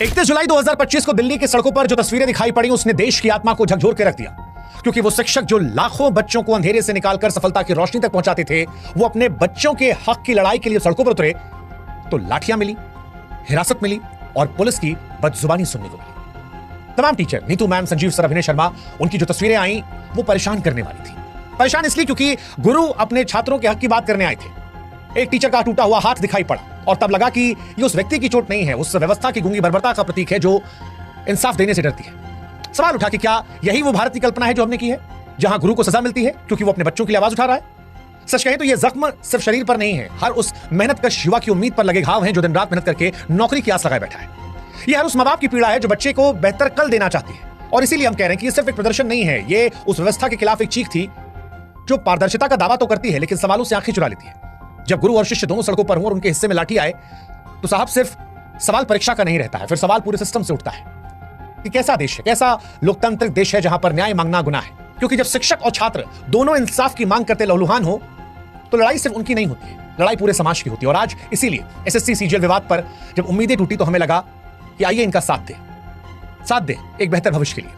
31 जुलाई 2025 को दिल्ली की सड़कों पर जो तस्वीरें दिखाई पड़ी उसने देश की आत्मा को झकझोर के रख दिया, क्योंकि वो शिक्षक जो लाखों बच्चों को अंधेरे से निकालकर सफलता की रोशनी तक पहुंचाते थे, वो अपने बच्चों के हक की लड़ाई के लिए सड़कों पर उतरे तो लाठियां मिली, हिरासत मिली और पुलिस की बदजुबानी सुनने को मिली। तमाम teacher, Neetu ma'am, Sanjeev sir, अभिनय शर्मा, उनकी जो तस्वीरें आई वो परेशान करने वाली थी। परेशान इसलिए क्योंकि गुरु अपने छात्रों के हक की बात करने आए थे। एक टीचर का टूटा हुआ हाथ दिखाई पड़ा और तब लगा कि ये उस व्यक्ति की चोट नहीं है, उस व्यवस्था की गूंगी बर्बरता का प्रतीक है जो इंसाफ देने से डरती है। सवाल उठा कि क्या यही वो भारत की कल्पना है जो हमने की है, जहां गुरु को सजा मिलती है क्योंकि वो अपने बच्चों के लिए आवाज उठा रहा है। सच कहें तो ये जख्म सिर्फ शरीर पर नहीं है, हर उस मेहनतकश युवा की उम्मीद पर लगे घाव हैं जो दिन रात मेहनत करके नौकरी की आस लगाए बैठा है। ये हर उस मां बाप की पीड़ा है जो बच्चे को बेहतर कल देना चाहती है। और इसीलिए हम कह रहे हैं कि ये सिर्फ एक प्रदर्शन नहीं है, ये उस व्यवस्था के खिलाफ एक चीख थी जो पारदर्शिता का दावा तो करती है लेकिन सवालों से आंखें चुरा लेती है। जब गुरु और शिष्य दोनों सड़कों पर हों और उनके हिस्से में लाठी आए तो साहब सिर्फ सवाल परीक्षा का नहीं रहता है, फिर सवाल पूरे सिस्टम से उठता है कि कैसा देश है, कैसा लोकतांत्रिक देश है जहां पर न्याय मांगना गुनाह है। क्योंकि जब शिक्षक और छात्र दोनों इंसाफ की मांग करते लहूलुहान हो तो लड़ाई सिर्फ उनकी नहीं होती है, लड़ाई पूरे समाज की होती है। और आज इसीलिए एसएससी सीजीएल विवाद पर जब उम्मीदें टूटी तो हमें लगा कि आइए इनका साथ दे एक बेहतर भविष्य के लिए।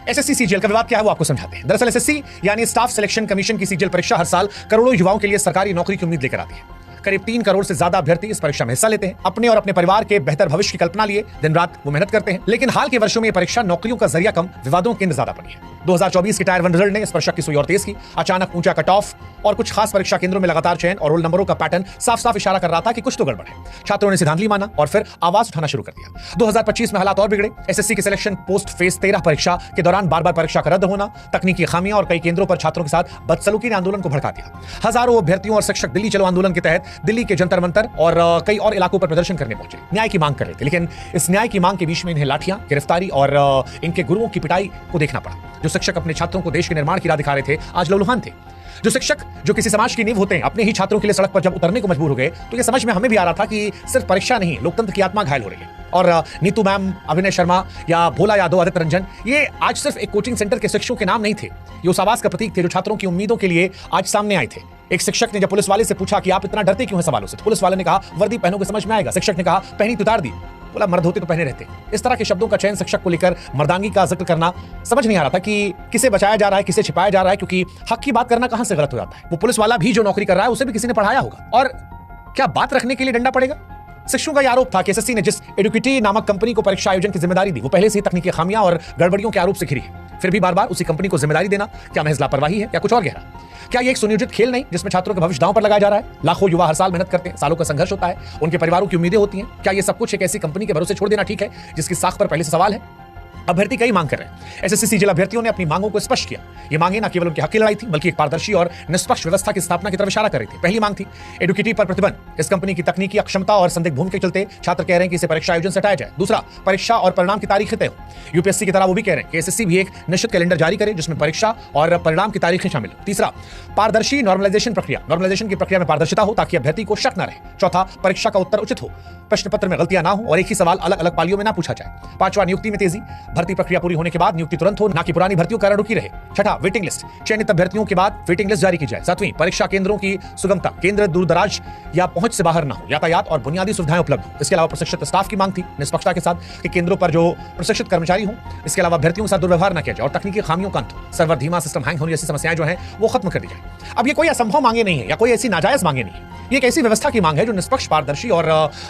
एसएससी सीजीएल का विवाद क्या है वो आपको समझाते हैं। दरअसल एसएससी यानी स्टाफ सिलेक्शन कमीशन की सीजीएल परीक्षा हर साल करोड़ों युवाओं के लिए सरकारी नौकरी की उम्मीद लेकर आती है। करीब 3 करोड़ से ज्यादा अभ्यर्थी इस परीक्षा में हिस्सा लेते हैं। अपने और अपने परिवार के बेहतर भविष्य की कल्पना लिए दिन रात वो मेहनत करते हैं। लेकिन हाल के वर्षों में ये परीक्षा नौकरियों का जरिया कम, विवादों के केंद्र ज्यादा बनी है। 2024 के टायर 1 रिजल्ट ने इस परीक्षा की सुई और तेज की। अचानक ऊंचा कट ऑफ और कुछ खास परीक्षा केंद्रों में लगातार चयन और रोल नंबरों का पैटर्न साफ साफ इशारा कर रहा था कि कुछ तो गड़बड़ है। छात्रों ने सिद्धांत माना और फिर आवाज उठाना शुरू कर दिया। 2025 में हालात और बिगड़े। एसएससी की सिलेक्शन पोस्ट फेज 13 परीक्षा के दौरान बार-बार परीक्षा का रद्द होना, तकनीकी खामियां और कई केंद्रों पर छात्रों के साथ बदसलूकी ने आंदोलन को भड़का दिया। हजारों अभ्यर्थियों और शिक्षक दिल्ली चलो आंदोलन के तहत दिल्ली के जंतर मंतर और कई और इलाकों पर प्रदर्शन करने पहुंचे, न्याय की मांग कर रहे थे। लेकिन इस न्याय की मांग के बीच में इन्हें लाठियां, गिरफ्तारी और इनके गुरुओं की पिटाई को देखना पड़ा। जो शिक्षक अपने छात्रों को देश के निर्माण की राह दिखा रहे थे आज लहूलुहान थे। जो शिक्षक जो किसी समाज की नींव होते हैं अपने ही छात्रों के लिए सड़क पर जब उतरने को मजबूर हो गए तो ये समझ में हमें भी आ रहा था कि सिर्फ परीक्षा नहीं, लोकतंत्र की आत्मा घायल हो रही है। और नीतू मैम, अभिनय शर्मा या भोला यादव, आदित्य रंजन, ये आज सिर्फ एक कोचिंग सेंटर के शिक्षकों के नाम नहीं थे, ये उस आवाज का प्रतीक थे जो छात्रों की उम्मीदों के लिए आज सामने आए थे। एक शिक्षक ने जब पुलिस वाले से पूछा कि आप इतना डरते क्यों हैं सवालों से, तो पुलिस वाले ने कहा वर्दी पहनोगे समझ में आएगा। शिक्षक ने कहा पहनी तो उतार दी, बोला मर्द होते तो पहने रहते। इस तरह के शब्दों का चयन शिक्षक को लेकर मर्दांगी का जिक्र करना समझ नहीं आ रहा था कि किसे बचाया जा रहा है, किसे छिपाया जा रहा है, क्योंकि हक की बात करना कहां से गलत हो जाता है। वो पुलिस वाला भी जो नौकरी कर रहा है उसे भी किसी ने पढ़ाया होगा। और क्या बात रखने के लिए डंडा पड़ेगा? शिक्षकों का आरोप था कि एसएससी ने जिस एडुकेटी नामक कंपनी को परीक्षा आयोजन की जिम्मेदारी दी वो पहले से ही तकनीकी खामियां और गड़बड़ियों के आरोप से घिरी है। फिर भी बार बार उसी कंपनी को जिम्मेदारी देना क्या महज लापरवाही है या कुछ और गहरा? क्या ये एक सुनियोजित खेल नहीं जिसमें छात्रों का भविष्य दांव पर लगाया जा रहा है? लाखों युवा हर साल मेहनत करते हैं, सालों का संघर्ष होता है, उनके परिवारों की उम्मीदें होती हैं। क्या ये सब कुछ एक ऐसी कंपनी के भरोसे छोड़ देना ठीक है जिसकी साख पर पहले से सवाल है? अभ्यर्थी कई मांग कर रहे हैं। एसएससी सीजीएल अभ्यर्थियों ने अपनी मांगों को स्पष्ट किया। ये मांगे न केवल उनके हक की लड़ाई थी बल्कि एक पारदर्शी और निष्पक्ष व्यवस्था की स्थापना की तरफ इशारा कर रही थी। पहली मांग थी एडुकेटी पर प्रतिबंध। इस कंपनी की तकनीकी अक्षमता और संदिग्ध भूमि के चलते छात्र कह रहे हैं कि इसे परीक्षा आयोजन से हटाया जाए। दूसरा, परीक्षा और परिणाम की तारीखें तय हो। यूपीएससी की तरह वो भी कह रहे हैं कि एसएससी भी एक निश्चित कैलेंडर जारी करे जिसमें परीक्षा और परिणाम की तारीखें शामिल हो। तीसरा, पारदर्शी नॉर्मलाइजेशन प्रक्रिया। नॉर्मलाइजेशन की प्रक्रिया में पारदर्शिता हो ताकि अभ्यर्थी को शक न रहे। चौथा, परीक्षा का उत्तर उचित हो, प्रश्न पत्र में गलतियां ना हो और एक ही सवाल अलग अलग पालियों में ना पूछा जाए। पांचवा, नियुक्ति में तेजी। भर्ती प्रक्रिया पूरी होने के बाद नियुक्ति तुरंत हो, ना कि पुरानी भर्तियों कारण रुकी रहे। छठा, वेटिंग लिस्ट। चयनित अभ्यर्थियों के बाद वेटिंग लिस्ट जारी की जाए। सातवीं, परीक्षा केंद्रों की सुगमता। केंद्र दूर दराज या पहुंच से बाहर ना हो, यातायात और बुनियादी सुविधाएं उपलब्ध हो। इसके अलावा प्रशिक्षित स्टाफ की मांग थी निष्पक्षता के साथ कि केंद्रों पर जो प्रशिक्षित कर्मचारी हो, इसके अलावा अभ्यर्थियों के साथ दुर्व्यवहार न किया जाए और तकनीकी खामियों का अंत हो। सर्वर धीमा, सिस्टम हैंग होने जैसी समस्याएं जो हैं वो खत्म कर दी जाए। अब ये कोई असंभव मांगे नहीं है या कोई ऐसी नाजायज मांगे नहीं है, ये एक ऐसी व्यवस्था की मांग है जो निष्पक्ष, पारदर्शी और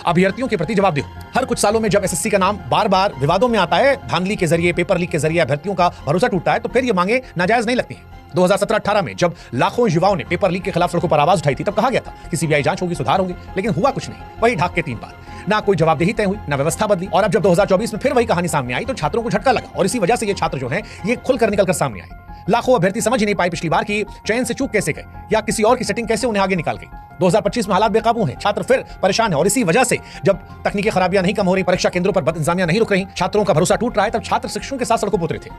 अभ्यर्थियों के प्रति जवाबदेह हो। हर कुछ सालों में जब एसएससी का नाम बार बार विवादों में आता है, धांधली के जरिए, पेपर लीक के जरिए अभ्यर्थियों का भरोसा टूटता है, तो फिर ये मांगे नाजायज नहीं लगती हैं। 2017-18 में जब लाखों युवाओं ने पेपर लीक के खिलाफ सड़कों पर आवाज उठाई थी तब कहा गया था कि सीबीआई जांच होगी, सुधार होंगे, लेकिन हुआ कुछ नहीं। वही ढाक के 3 बार, ना कोई जवाबदेही तय हुई, ना व्यवस्था बदली। और अब जब 2024 में फिर वही कहानी सामने आई तो छात्रों को झटका लगा और इसी वजह से ये छात्र जो हैं ये खुलकर निकलकर सामने आए। लाखों अभ्यर्थी समझ ही नहीं पाए पिछली बार की चयन से चूक कैसे गए या किसी और की सेटिंग कैसे उन्हें आगे निकाल गई। 2025 में हालात बेकाबू हैं, छात्र फिर परेशान है और इसी वजह से जब तकनीकी खराबियां नहीं कम हो रही, परीक्षा केंद्रों पर बदइंतजामियां नहीं रुक रही, छात्रों का भरोसा टूट रहा है, तब छात्र शिक्षकों के साथ सड़कों पर उतरे थे।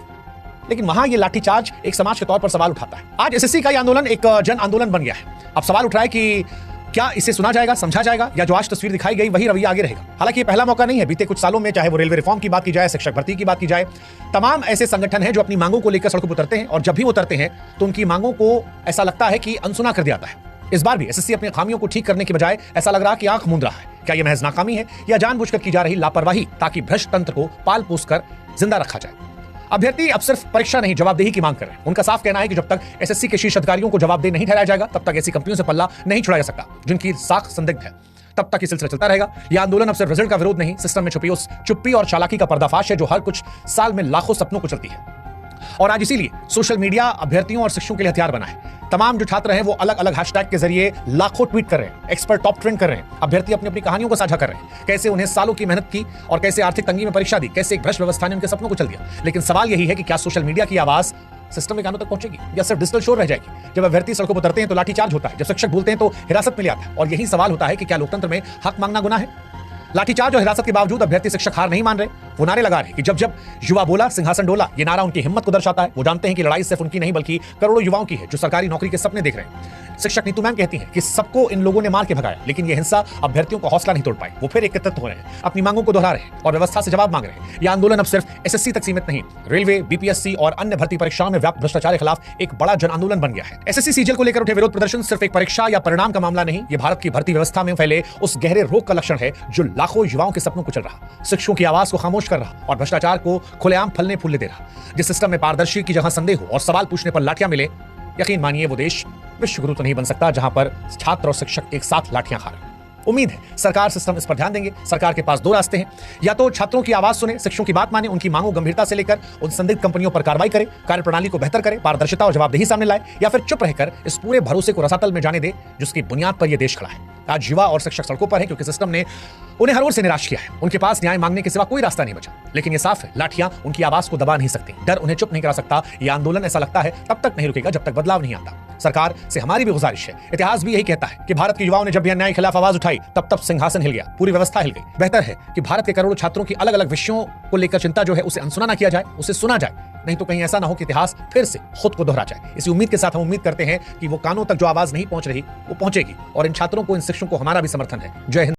लेकिन वहां ये लाठीचार्ज एक समाज के तौर पर सवाल उठाता है। आज एसएससी का ये आंदोलन एक जन आंदोलन बन गया है। अब सवाल उठ रहा है कि क्या इसे सुना जाएगा, समझा जाएगा, या जो आज तस्वीर दिखाई गई वही रवैया आगे रहेगा। हालांकि ये पहला मौका नहीं है। बीते कुछ सालों में चाहे वो रेलवे रिफॉर्म की बात की जाए, शिक्षक भर्ती की बात की जाए, तमाम ऐसे संगठन हैं जो अपनी मांगों को लेकर सड़कों पर उतरते हैं और जब भी उतरते हैं तो उनकी मांगों को ऐसा लगता है कि अनसुना कर दिया जाता है। इस बार भी एसएससी अपनी खामियों को ठीक करने के बजाय ऐसा लग रहा है कि आंख मूंद रहा है। क्या यह महज नाकामी है या जानबूझकर की जा रही लापरवाही ताकि भ्रष्ट तंत्र को पाल पोस कर जिंदा रखा जाए? अभ्यर्थी अब सिर्फ परीक्षा नहीं, जवाबदेही की मांग कर रहे हैं। उनका साफ कहना है कि जब तक एसएससी के शीर्ष अधिकारियों को जवाबदेह नहीं ठहराया जाएगा तब तक ऐसी कंपनियों से पल्ला नहीं छुड़ाया जा सकता जिनकी साख संदिग्ध है। तब तक ये सिलसिला चलता रहेगा। यह आंदोलन अब सिर्फ रिजल्ट का विरोध नहीं, सिस्टम में छुपी उस चुप्पी और चालाकी का पर्दाफाश है जो हर कुछ साल में लाखों सपनों को चलती है। और आज इसीलिए सोशल मीडिया अभ्यर्थियों और शिक्षकों के लिए हथियार बना है। तमाम जो छात्र हैं वो अलग अलग हैशटैग के जरिए लाखों ट्वीट कर रहे हैं, एक्सपर्ट टॉप ट्रेंड कर रहे हैं, अभ्यर्थी अपनी अपनी कहानियों को साझा कर रहे हैं, कैसे उन्हें सालों की मेहनत की और कैसे आर्थिक तंगी में परीक्षा दी, कैसे एक भ्रष्ट व्यवस्था ने उनके सपनों को चल दिया। लेकिन सवाल यही है कि क्या सोशल मीडिया की आवाज सिस्टम के कानों तक पहुंचेगी या सिर्फ डिजिटल शोर रह जाएगी? जब अभ्यर्थी सड़कों पर उतरते हैं तो लाठीचार्ज होता है, जब शिक्षक बोलते हैं तो हिरासत में ले आता है। और यही सवाल होता है कि क्या लोकतंत्र में हक मांगना गुनाह है? लाठीचार्ज और हिरासत के बावजूद अभ्यर्थी शिक्षक हार नहीं मान रहे। वो नारे लगा रहे कि जब जब युवा बोला सिंहासन डोला। ये नारा उनकी हिम्मत को दर्शाता है। वो जानते हैं कि लड़ाई सिर्फ उनकी नहीं बल्कि करोड़ों युवाओं की है जो सरकारी नौकरी के सपने देख रहे हैं। शिक्षक नीतू मैम कहती हैं कि सबको इन लोगों ने मार के भगाया, लेकिन ये हिंसा अभ्यर्थियों का हौसला नहीं तोड़ पाई। वो फिर एकत्रित हो रहे हैं, अपनी मांगों को दोहरा रहे हैं और व्यवस्था से जवाब मांग रहे हैं। यह आंदोलन अब सिर्फ एसएससी तक सीमित नहीं, रेलवे, बीपीएससी और अन्य भर्ती परीक्षाओं में व्याप्त भ्रष्टाचार के खिलाफ एक बड़ा जन आंदोलन बन गया है। एसएससी सीजीएल को लेकर उठे विरोध प्रदर्शन सिर्फ एक परीक्षा या परिणाम का मामला नहीं, ये भारत की भर्ती व्यवस्था में फैले उस गहरे रोग का लक्षण है जो लाखों युवाओं के सपनों को चल रहा, शिक्षकों की आवाज को खामोश कर रहा और भ्रष्टाचार को खुलेआम फलने फूलने दे रहा। जिस सिस्टम में पारदर्शी की जगह संदेह हो और सवाल पूछने पर लाठियां मिले, यकीन मानिए वो देश विश्वगुरु तो नहीं बन सकता जहां पर छात्र और शिक्षक एक साथ लाठियां खा रहे हैं। उम्मीद है सरकार सिस्टम इस पर ध्यान देंगे। सरकार के पास दो रास्ते हैं, या तो छात्रों की आवाज सुने, शिक्षकों की बात माने, उनकी मांगों गंभीरता से लेकर उन संदिग्ध कंपनियों पर कार्रवाई करे, कार्यप्रणाली को बेहतर करे, पारदर्शिता और जवाबदेही सामने लाए, या फिर चुप रहकर इस पूरे भरोसे को रसातल में जाने दे जिसकी बुनियाद पर यह देश खड़ा है। आज युवा और शिक्षक सड़कों पर है क्योंकि सिस्टम ने उन्हें हर ओर से निराश किया है। उनके पास न्याय मांगने के सिवा कोई रास्ता नहीं बचा। लेकिन यह साफ है, लाठियां उनकी आवाज को दबा नहीं सकती, डर उन्हें चुप नहीं करा सकता। यह आंदोलन ऐसा लगता है तब तक नहीं रुकेगा जब तक बदलाव नहीं आता। सरकार से हमारी भी गुजारिश है, इतिहास भी यही कहता है कि भारत के युवाओं ने जब भी अन्याय के खिलाफ आवाज उठाई तब सिंहासन हिल गया, पूरी व्यवस्था हिल गई। बेहतर है कि भारत के करोड़ों छात्रों की अलग अलग विषयों को लेकर चिंता जो है उसे अनसुना ना किया जाए, उसे सुना जाए। नहीं तो कहीं ऐसा ना हो कि इतिहास फिर से खुद को दोहरा जाए। इसी उम्मीद के साथ हम उम्मीद करते हैं कि वो कानों तक जो आवाज नहीं पहुंच रही वो पहुंचेगी और इन छात्रों को, इन शिक्षकों को हमारा भी समर्थन है। जय हिंद।